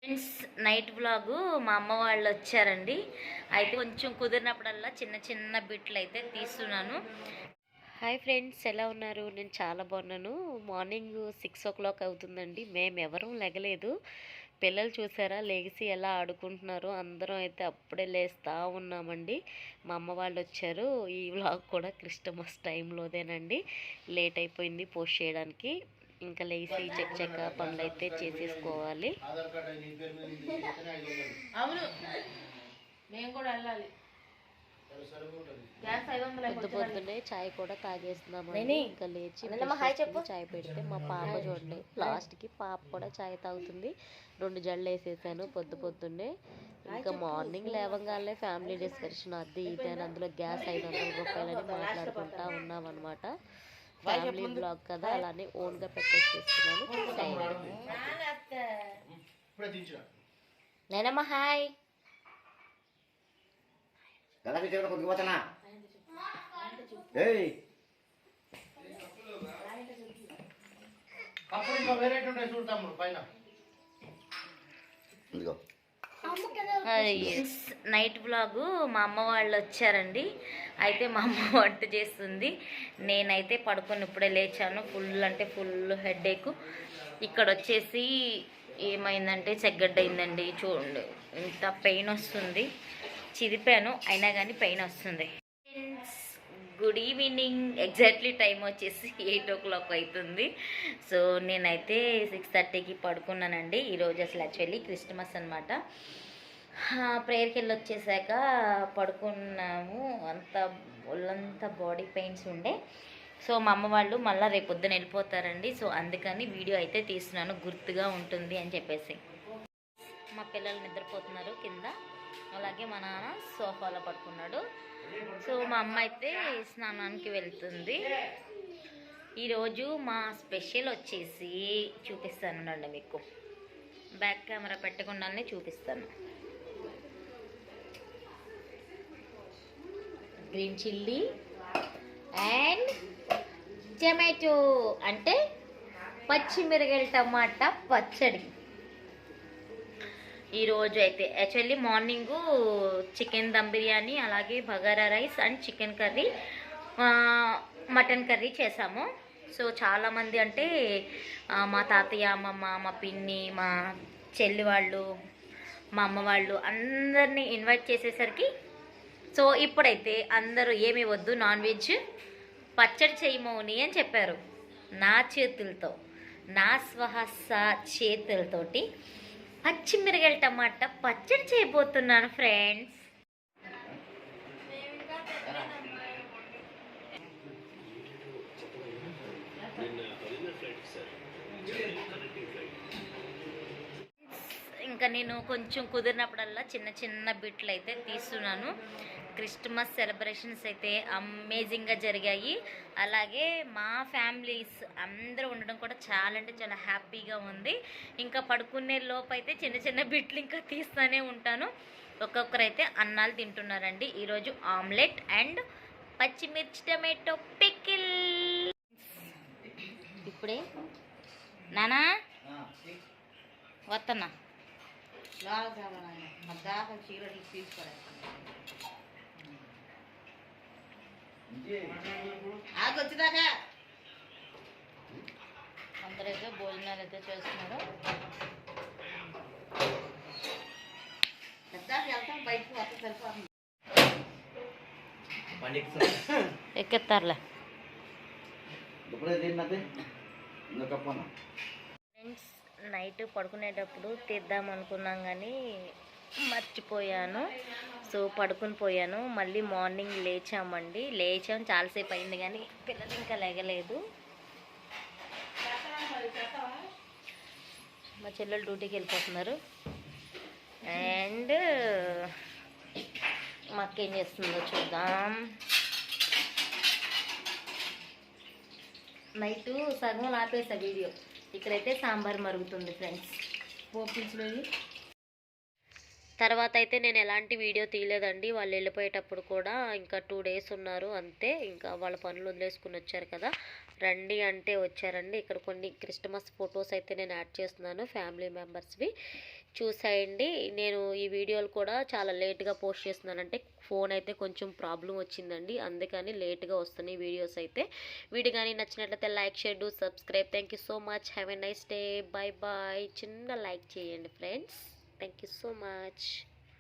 Friends night vlog మా అమ్మ వాళ్ళు వచ్చారండి. అయితే కొంచెం కుదిరినప్పుడల్లా చిన్న చిన్న బిట్లు అయితే తీస్తున్నాను. హాయ్ ఫ్రెండ్స్, ఎలా ఉన్నారు? నేను చాలా బాగున్నాను. మార్నింగ్ 6 o'clock అవుతుందండి. మేమెవరూ లెగలేదు. పిల్లలు చూసారా లేచి ఎలా ఆడుకుంటున్నారో. అందరం అయితే అప్పుడే లేస్తూ ఉన్నామండి. మా అమ్మ వాళ్ళు వచ్చారు. ఈ వ్లాగ్ కూడా క్రిస్టమస్ టైంలోదేనండి. లేట్ అయిపోయింది పోస్ట్ చేయడానికి. ఇంకా లేచి చెక్క పనులు అయితే చేసేసుకోవాలి. అవును, మేము కూడా వెళ్ళాలి. పొద్దున్నే చాయ్ కూడా తాగేస్తున్నాము. ఇంకా లేచి చాయ్ పెడితే మా పాప చూడండి లాస్ట్కి పాప కూడా చాయ్ తాగుతుంది. 2 జడలు వేసేసాను పొద్దున్నే. ఇంకా మార్నింగ్ లేవగానే ఫ్యామిలీ డిస్కషన్ అది ఇది అని అందులో గ్యాస్ 500 రూపాయలని మాట్లాడుకుంటా ఉన్నామన్నమాట. ఫ్యామిలీ బ్లాగ్ కదా, అలానే ఓన్గా పెట్టేసేస్తున్నాను. నేనమ్మా హాయ్. నైట్ వ్లాగు మా అమ్మ వాళ్ళు వచ్చారండి. అయితే మా అమ్మ వంట చేస్తుంది. నేనైతే పడుకొని ఇప్పుడే లేచాను. ఫుల్ అంటే ఫుల్ హెడేక్. ఇక్కడ వచ్చేసి ఏమైందంటే చెగ్గడ్డ అయిందండి. చూడండి ఇంత పెయిన్ వస్తుంది. చిదిపాను అయినా కానీ పెయిన్ వస్తుంది. Good evening. ఎగ్జాక్ట్లీ టైం వచ్చేసి 8 o'clock అవుతుంది. సో నేనైతే 6:30కి పడుకున్నానండి. ఈరోజు అసలు యాక్చువల్లీ క్రిస్టమస్ అనమాట. ప్రేయర్కి వెళ్ళి వచ్చేసాక పడుకున్నాము. ఒళ్ళంతా బాడీ పెయిన్స్ ఉండే. సో మా అమ్మ వాళ్ళు మళ్ళీ రేపు పొద్దున వెళ్ళిపోతారండి. సో అందుకని వీడియో అయితే తీస్తున్నాను, గుర్తుగా ఉంటుంది అని చెప్పేసి. మా పిల్లలు నిద్రపోతున్నారు కింద. అలాగే మా నాన్న సోఫాలో పడుకున్నాడు. సో మా అమ్మ అయితే స్నానానికి వెళ్తుంది. ఈరోజు మా స్పెషల్ వచ్చేసి చూపిస్తానండి మీకు. బ్యాక్ కెమెరా పెట్టకుండానే చూపిస్తాను. గ్రీన్ చిల్లీ అండ్ టమాటో, అంటే పచ్చిమిరకాయల టమాటా పచ్చడి. ఈరోజు అయితే actually morning chicken dum biryani, అలాగే bagara rice and chicken curry, mutton curry చేసాము. సో చాలామంది అంటే మా తాతయ్య, అమ్మమ్మ, మా పిన్ని, మా చెల్లి వాళ్ళు, మా అమ్మ వాళ్ళు అందరినీ ఇన్వైట్ చేసేసరికి సో ఇప్పుడైతే అందరూ ఏమీ వద్దు, నాన్ వెజ్ పచ్చడి చేయమోని అని చెప్పారు. నా చేతులతో, నా స్వహస్త చేతులతోటి పచ్చిమిరకాయల టమాటా పచ్చడి చేయబోతున్నాను ఫ్రెండ్స్. ఇంకా నేను కొంచెం కుదిరినప్పుడల్లా చిన్న చిన్న బిట్లు అయితే తీస్తున్నాను. క్రిస్టమస్ సెలబ్రేషన్స్ అయితే అమేజింగ్గా జరిగాయి. అలాగే మా ఫ్యామిలీస్ అందరూ ఉండడం కూడా చాలా అంటే చాలా హ్యాపీగా ఉంది. ఇంకా పడుకునే లోపు అయితే చిన్న చిన్న బిట్లు ఇంకా తీస్తూనే ఉంటాను. ఒక్కొక్కరైతే అన్నాలు తింటున్నారండి. ఈరోజు ఆమ్లెట్ అండ్ పచ్చిమిర్చి టమాటో పికిల్. ఇప్పుడే నానా వస్తున్నా. అందరైతే భోజనాలు అయితే చేస్తున్నారు. ఎక్కెత్తారులే ఫ్రెండ్స్. నైట్ పడుకునేటప్పుడు తీద్దాం అనుకున్నాం కానీ మర్చిపోయాను. సో పడుకుని పోయాను. మళ్ళీ మార్నింగ్ లేచాం చాలాసేపు అయింది కానీ పిల్లలు ఇంకా లేగలేదు. మా చెల్లెలు డ్యూటీకి వెళ్ళిపోతున్నారు. అండ్ మా అక్క ఏం చేస్తుందో చూద్దాం. నైట్ సగం ఆపేసా వీడియో. ఇక్కడైతే సాంబార్ మరుగుతుంది ఫ్రెండ్స్. పోపించలేదు. తర్వాత అయితే నేను ఎలాంటి వీడియో తీయలేదండి. వాళ్ళు వెళ్ళిపోయేటప్పుడు కూడా ఇంకా 2 days ఉన్నారు అంతే. ఇంకా వాళ్ళ పనులు వదిలేసుకుని వచ్చారు కదా, రండి అంటే వచ్చారండి. ఇక్కడ కొన్ని క్రిస్టమస్ ఫొటోస్ అయితే నేను యాడ్ చేస్తున్నాను ఫ్యామిలీ మెంబర్స్వి. చూసేయండి. నేను ఈ వీడియోలు కూడా చాలా లేట్గా పోస్ట్ చేస్తున్నానంటే ఫోన్ అయితే కొంచెం ప్రాబ్లం వచ్చిందండి, అందుకని లేట్గా వస్తున్నాయి వీడియోస్ అయితే. వీడియో కానీ నచ్చినట్లయితే like, share, do subscribe. Thank you so much. Have a nice day. Bye bye. చిన్న లైక్ చేయండి friends. Thank you so much.